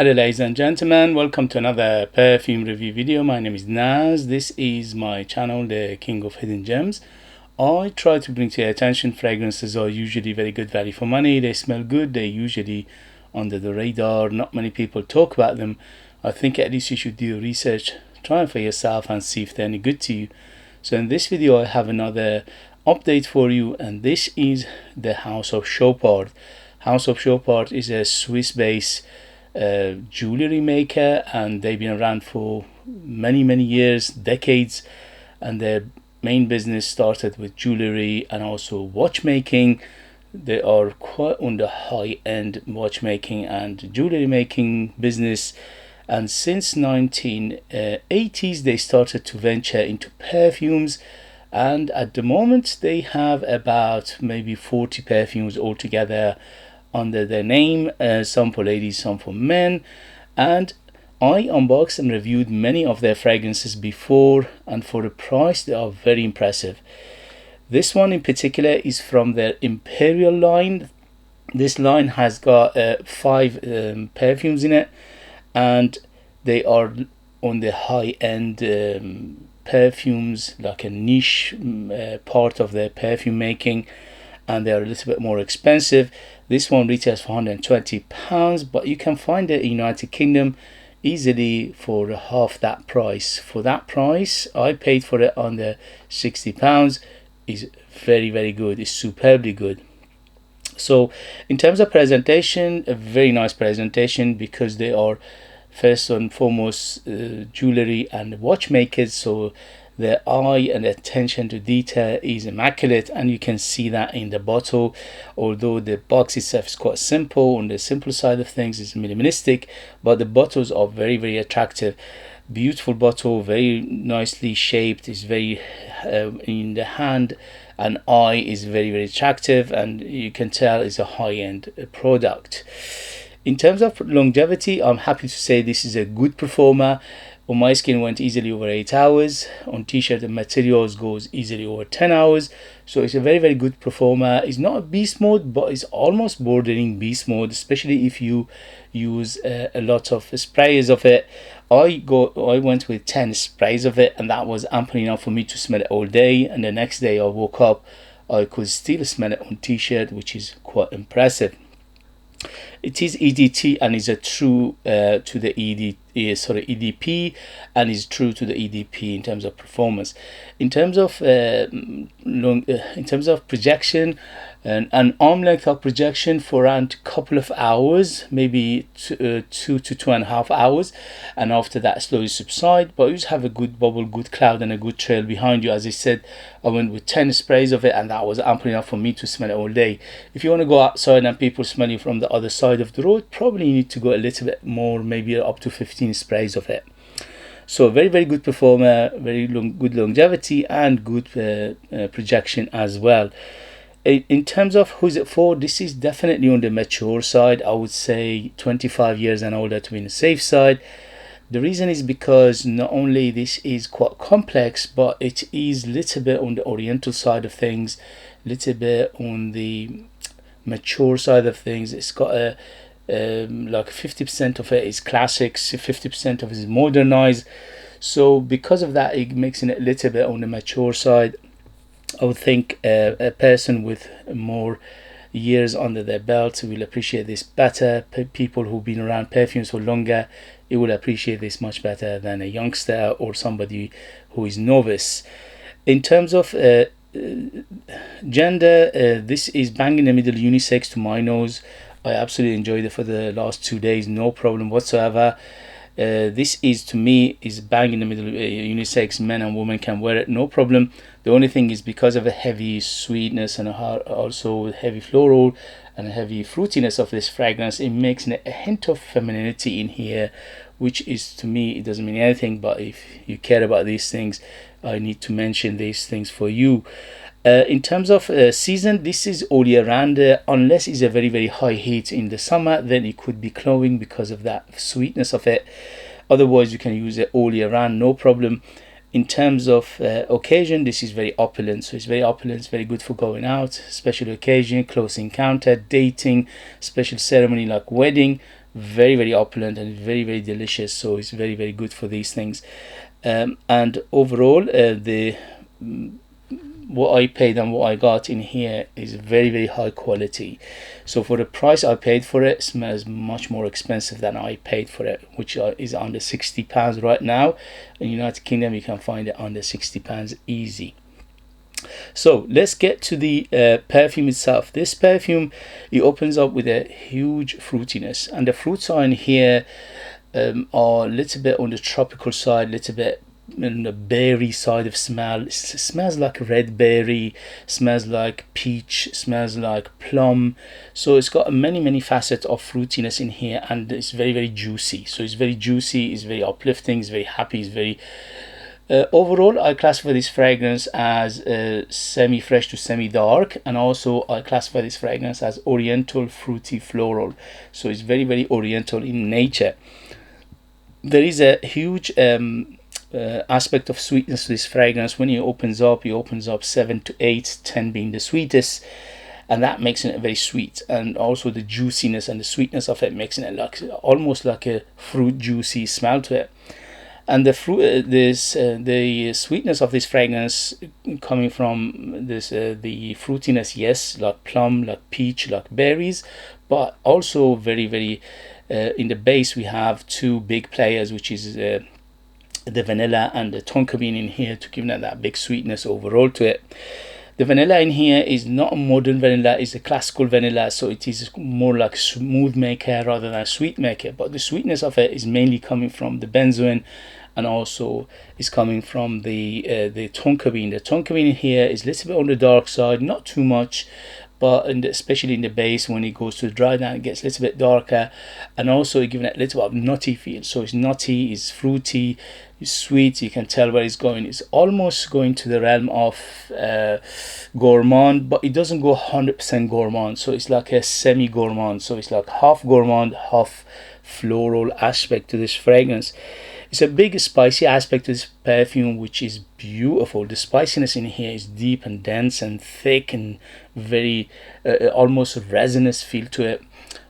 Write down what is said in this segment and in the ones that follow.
Hello ladies and gentlemen, welcome to another perfume review video. My name is Naz. This is my channel, the King of Hidden Gems. I try to bring to your attention fragrances are usually very good value for money. They smell good, they're usually under the radar, not many people talk about them. I think at least you should do your research, try them for yourself and see if they're any good to you. So in this video I have another update for you, and this is the House of Chopard. House of Chopard is a Swiss-based jewelry maker, and they've been around for many years, decades, and their main business started with jewelry and also watchmaking. They are quite on the high-end watchmaking and jewelry making business, and since 1980s they started to venture into perfumes, and at the moment they have about maybe 40 perfumes altogether under their name, some for ladies, some for men. And I unboxed and reviewed many of their fragrances before, and for the price they are very impressive. This one in particular is from their Imperial line. This line has got 5 perfumes in it, and they are on the high-end perfumes, like a niche part of their perfume making, and they are a little bit more expensive. This one retails for £120, but you can find it in United Kingdom easily for half that price. For that price, I paid for it under £60. Is very good. It's superbly good. So in terms of presentation, a very nice presentation, because they are first and foremost jewelry and watchmakers, so their eye and attention to detail is immaculate, and you can see that in the bottle. Although the box itself is quite simple, on the simple side of things, it's minimalistic, but the bottles are very attractive. Beautiful bottle, very nicely shaped, is very in the hand and eye is very attractive, and you can tell it's a high-end product. In terms of longevity, I'm happy to say this is a good performer. On my skin went easily over 8 hours. On t-shirt and materials goes easily over 10 hours. So it's a very good performer. It's not a beast mode, but it's almost bordering beast mode, especially if you use a lot of sprays of it. I went with 10 sprays of it, and that was ample enough for me to smell it all day. And the next day I woke up, I could still smell it on t-shirt, which is quite impressive. It is EDT and is a true to the EDP, and is true to the EDP in terms of performance. In terms of projection, an arm length of projection for around a couple of hours, maybe 2 to 2.5 hours, and after that slowly subside. But you just have a good bubble, good cloud, and a good trail behind you. As I said, I went with 10 sprays of it, and that was ample enough for me to smell it all day. If you want to go outside and people smell you from the other side of the road, probably you need to go a little bit more, maybe up to 15 sprays of it. So very good performer, good longevity, and good projection as well. In terms of who's it for, this is definitely on the mature side. I would say 25 years and older to be on the safe side. The reason is because not only this is quite complex, but it is a little bit on the oriental side of things, little bit on the mature side of things. It's got a like 50% of it is classics, 50% of it is modernized. So because of that, it makes it a little bit on the mature side. I would think a person with more years under their belt will appreciate this better. People who've been around perfumes for longer, it will appreciate this much better than a youngster or somebody who is novice. In terms of gender, this is bang in the middle, unisex to my nose. I absolutely enjoyed it for the last 2 days, no problem whatsoever. This is, to me, is bang in the middle, unisex. Men and women can wear it, no problem. The only thing is, because of the heavy sweetness and also heavy floral and heavy fruitiness of this fragrance, it makes a hint of femininity in here, which is, to me, it doesn't mean anything, but if you care about these things, I need to mention these things for you. In terms of season, this is all year round, unless it's a very high heat in the summer, then it could be glowing because of that sweetness of it. Otherwise you can use it all year round, no problem. In terms of occasion, this is very opulent, so it's very opulent, it's very good for going out, special occasion, close encounter, dating, special ceremony like wedding. very opulent and very delicious. So it's very good for these things. And overall, the what I paid and what I got in here is very high quality. So for the price I paid for it, it smells much more expensive than I paid for it, which is under £60 right now. In the United Kingdom you can find it under £60 easy. So let's get to the perfume itself. This perfume, it opens up with a huge fruitiness, and the fruits are in here are a little bit on the tropical side, a little bit on the berry side of smell. It smells like red berry, smells like peach, smells like plum. So it's got many facets of fruitiness in here, and it's very juicy. So it's very juicy, it's very uplifting, it's very happy, it's very overall I classify this fragrance as semi-fresh to semi-dark, and also I classify this fragrance as oriental fruity floral. So it's very oriental in nature. There is a huge aspect of sweetness to this fragrance. When it opens up 7 to 8, 10 being the sweetest, and that makes it very sweet. And also the juiciness and the sweetness of it makes it like almost like a fruit juicy smell to it. And the the sweetness of this fragrance coming from this the fruitiness, yes, like plum, like peach, like berries, but also very in the base we have two big players, which is the vanilla and the Tonka Bean in here, to give that big sweetness overall to it. The vanilla in here is not a modern vanilla, it's a classical vanilla, so it is more like smooth maker rather than sweet maker. But the sweetness of it is mainly coming from the benzoin, and also is coming from the Tonka Bean. The Tonka Bean in here is a little bit on the dark side, not too much, but especially in the base, when it goes to dry down, it gets a little bit darker, and also giving it a little bit of nutty feel. So it's nutty, it's fruity, it's sweet. You can tell where it's going. It's almost going to the realm of gourmand, but it doesn't go 100% gourmand. So it's like a semi-gourmand. So it's like half gourmand, half floral aspect to this fragrance. It's a big spicy aspect to this perfume, which is beautiful. The spiciness in here is deep and dense and thick and very almost resinous feel to it,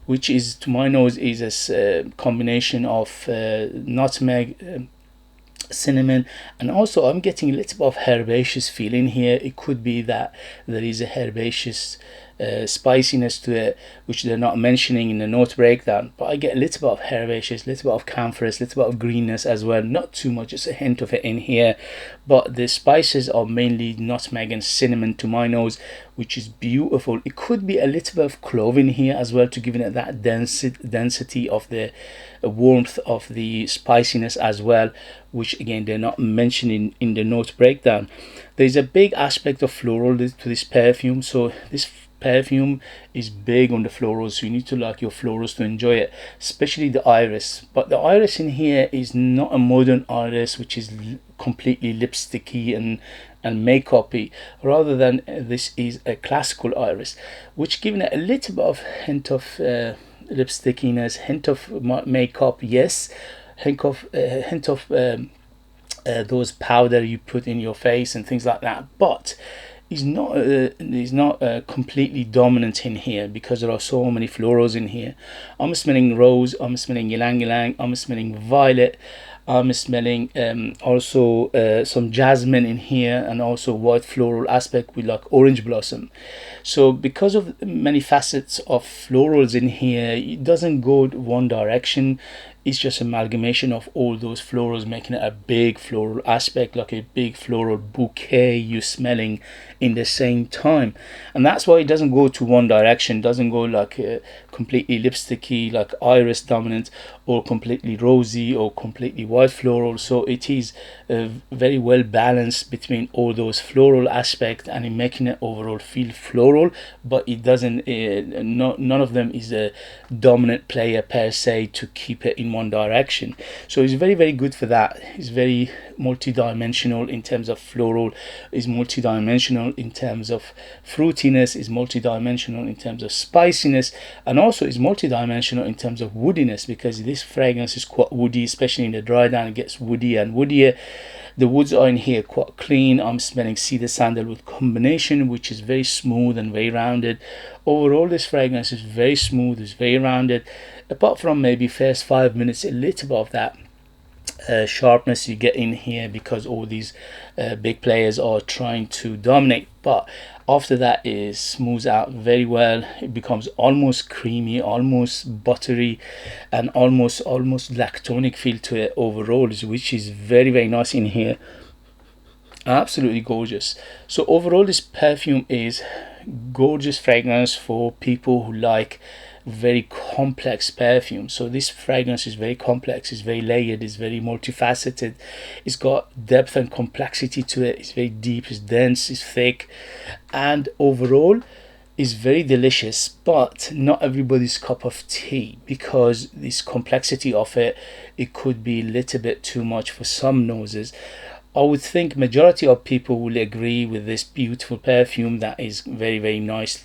which is, to my nose, is a combination of nutmeg, cinnamon, and also I'm getting a little bit of herbaceous feel in here. It could be that there is a herbaceous spiciness to it, which they're not mentioning in the note breakdown, but I get a little bit of herbaceous, a little bit of camphorous, a little bit of greenness as well. Not too much, just a hint of it in here, but the spices are mainly nutmeg and cinnamon to my nose, which is beautiful. It could be a little bit of clove in here as well, to give it that density of the warmth of the spiciness as well, which again they're not mentioning in the note breakdown. There's a big aspect of floral to this perfume, so this perfume is big on the florals, so you need to like your florals to enjoy it, especially the iris. But the iris in here is not a modern iris, which is completely lipsticky and makeup-y, rather than this is a classical iris, which giving it a little bit of hint of lipstickiness, hint of makeup, yes, hint of those powder you put in your face and things like that, but is not completely dominant in here, because there are so many florals in here. I'm smelling rose, I'm smelling ylang-ylang, I'm smelling violet, I'm smelling also some jasmine in here, and also white floral aspect with like orange blossom. So because of many facets of florals in here, it doesn't go one direction. It's just amalgamation of all those florals, making it a big floral aspect, like a big floral bouquet you're smelling in the same time. And that's why it doesn't go to one direction, doesn't go like completely lipsticky, like iris dominant, or completely rosy, or completely white floral. So it is very well balanced between all those floral aspects, and in making it overall feel floral, but it doesn't none of them is a dominant player per se to keep it in one direction. So it's very good for that. It's very multi-dimensional in terms of floral, is multi-dimensional in terms of fruitiness, is multi-dimensional in terms of spiciness, and also is multi-dimensional in terms of woodiness, because this fragrance is quite woody, especially in the dry down. It gets woody and woodier. The woods are in here quite clean. I'm smelling cedar sandalwood combination, which is very smooth and very rounded. Overall, this fragrance is very smooth, it's very rounded. apart from maybe first 5 minutes, a little bit of that sharpness you get in here because all these big players are trying to dominate, but after that it smooths out very well. It becomes almost creamy, almost buttery, and almost lactonic feel to it overall, which is very nice in here. Absolutely gorgeous. So overall this perfume is gorgeous fragrance for people who like very complex perfume. So this fragrance is very complex, it's very layered, it's very multifaceted, it's got depth and complexity to it, it's very deep, it's dense, it's thick, and overall is very delicious, but not everybody's cup of tea because this complexity of it could be a little bit too much for some noses. I would think majority of people will agree with this beautiful perfume that is very nice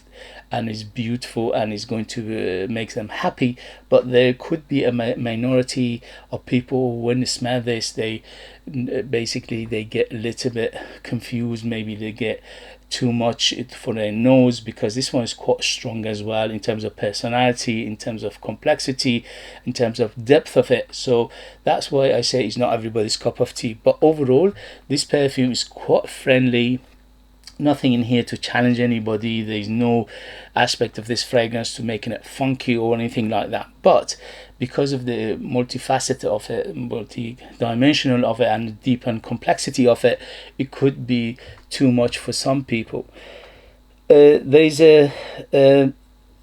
and is beautiful and is going to make them happy, but there could be a minority of people when they smell this, they basically they get a little bit confused, maybe they get too much for their nose, because this one is quite strong as well in terms of personality, in terms of complexity, in terms of depth of it. So that's why I say it's not everybody's cup of tea. But overall this perfume is quite friendly, nothing in here to challenge anybody. There's no aspect of this fragrance to making it funky or anything like that, but because of the multifaceted of it, multi-dimensional of it, and the deep and complexity of it, it could be too much for some people. There's a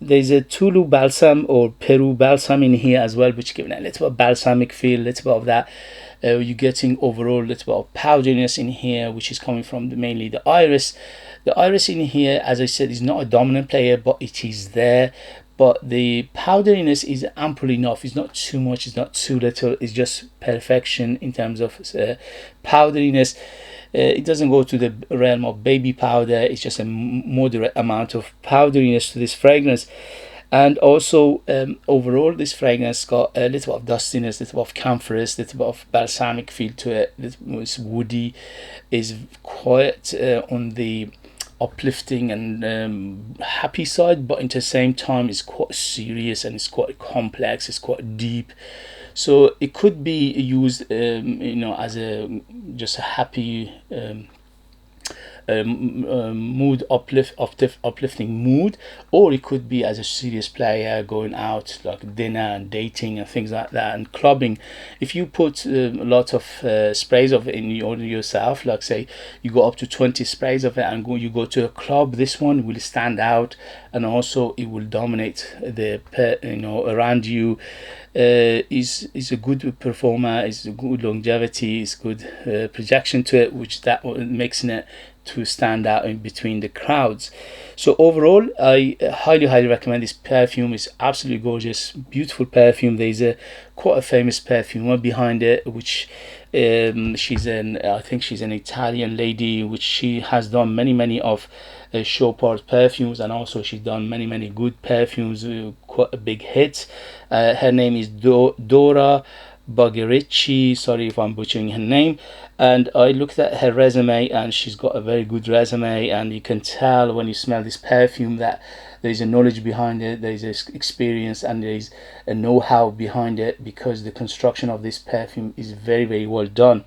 Tulu Balsam or Peru Balsam in here as well, which gives it a little bit of balsamic feel, a little bit of that. You're getting overall a little bit of powderiness in here, which is coming from mainly the iris. The iris in here, as I said, is not a dominant player, but it is there. But the powderiness is ample enough. It's not too much, it's not too little, it's just perfection in terms of powderiness. It doesn't go to the realm of baby powder, it's just a moderate amount of powderiness to this fragrance. And also overall this fragrance got a little bit of dustiness, a little bit of camphorous, a little bit of balsamic feel to it. It's woody, is quite on the uplifting and happy side, but at the same time it's quite serious and it's quite complex, it's quite deep. So it could be used you know, as a just a happy mood uplifting mood, or it could be as a serious player going out like dinner and dating and things like that and clubbing. If you put a lot of sprays of it in yourself, like say you go up to 20 sprays of it and you go to a club, this one will stand out, and also it will dominate the you know, around you. Is a good performer, is a good longevity, is good projection to it, which that makes it to stand out in between the crowds. So overall I highly recommend this perfume. It's absolutely gorgeous, beautiful perfume. There's a quite a famous perfumer behind it, which she's I think she's an Italian lady, which she has done many of Chopard perfumes, and also she's done many good perfumes, quite a big hit. Her name is Dora Baghriche, sorry if I'm butchering her name. And I looked at her resume and she's got a very good resume, and you can tell when you smell this perfume that there's a knowledge behind it, there's experience, and there's a know-how behind it, because the construction of this perfume is very well done.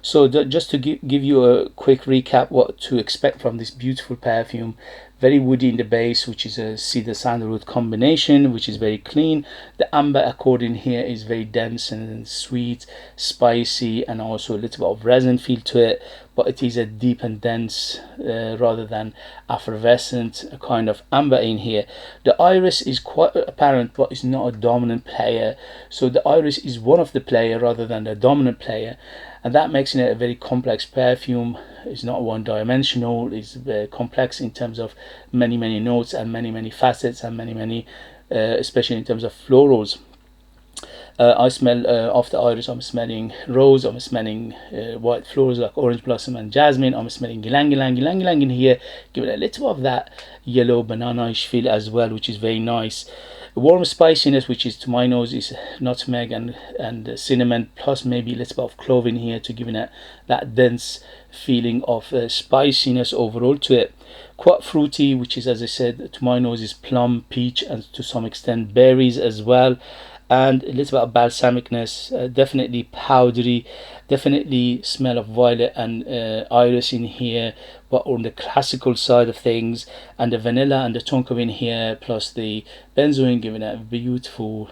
So just to give you a quick recap what to expect from this beautiful perfume: very woody in the base, which is a cedar sandalwood combination, which is very clean. The amber accord in here is very dense and sweet, spicy, and also a little bit of resin feel to it, but it is a deep and dense rather than effervescent kind of amber in here. The iris is quite apparent, but it's not a dominant player, so the iris is one of the player rather than the dominant player, and that makes it a very complex perfume. It's not one-dimensional, it's very complex in terms of many notes and many facets, and many especially in terms of florals. I smell off the iris, I'm smelling rose, I'm smelling white florals like orange blossom and jasmine, I'm smelling ylang-ylang in here, give it a little of that yellow banana-ish feel as well, which is very nice. warm spiciness, which is to my nose is nutmeg and cinnamon, plus maybe a little bit of clove in here to give it that dense feeling of spiciness overall to it. Quite fruity, which is, as I said, to my nose is plum, peach, and to some extent berries as well. And a little bit of balsamicness, definitely powdery, definitely smell of violet and iris in here, but on the classical side of things, and the vanilla and the tonka bean here, plus the benzoin, giving a beautiful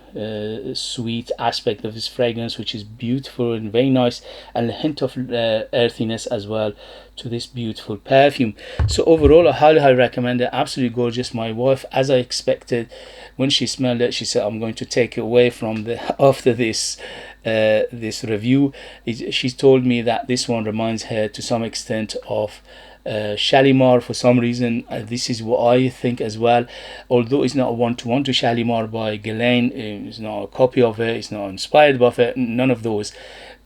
sweet aspect of this fragrance, which is beautiful and very nice, and a hint of earthiness as well to this beautiful perfume. So overall, I highly recommend it. Absolutely gorgeous. My wife, as I expected, when she smelled it, she said, I'm going to take it away from the after this this review. She told me that this one reminds her to some extent of Shalimar for some reason. This is what I think as well, although it's not a one-to-one to Shalimar by Guerlain. It's not a copy of it, it's not inspired by it, none of those,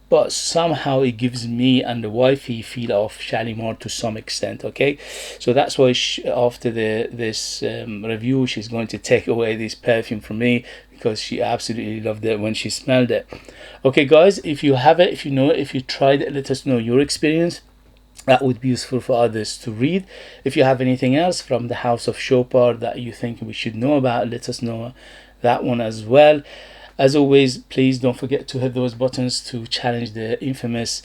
but somehow it gives me and the wifey feel of Shalimar to some extent. Okay, so that's why after this review, she's going to take away this perfume from me, because she absolutely loved it when she smelled it. Okay guys, if you have it, if you know it, if you tried it, let us know your experience. That would be useful for others to read. If you have anything else from the house of Chopard that you think we should know about, let us know that one as well. As always, please don't forget to hit those buttons to challenge the infamous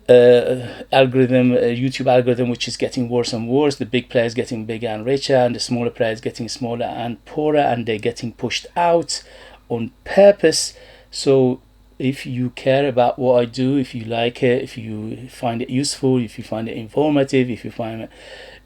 algorithm, YouTube algorithm, which is getting worse and worse. The big players getting bigger and richer, and the smaller players getting smaller and poorer, and they're getting pushed out on purpose. So if you care about what I do, if you like it, if you find it useful, if you find it informative, if you find it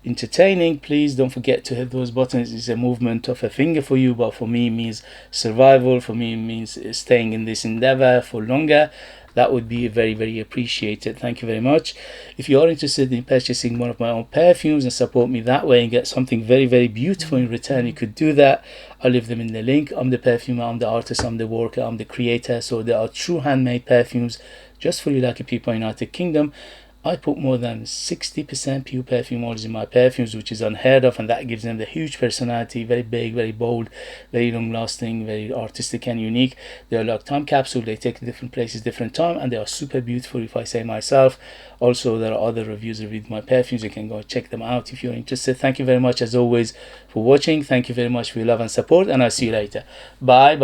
entertaining, please don't forget to hit those buttons. It's a movement of a finger for you, but for me it means survival. For me it means staying in this endeavor for longer. That would be very appreciated. Thank you very much. If you are interested in purchasing one of my own perfumes and support me that way and get something very beautiful in return, you could do that. I'll leave them in the link. I'm the perfumer, I'm the artist, I'm the worker, I'm the creator. So there are true handmade perfumes just for you lucky people in the United Kingdom. I put more than 60% pure perfume oils in my perfumes, which is unheard of, and that gives them the huge personality, very big, very bold, very long lasting, very artistic and unique. They are like time capsule. They take different places, different time, and they are super beautiful, if I say myself. Also, there are other reviews with my perfumes. You can go check them out if you're interested. Thank you very much as always for watching. Thank you very much for your love and support, and I'll see you later. Bye.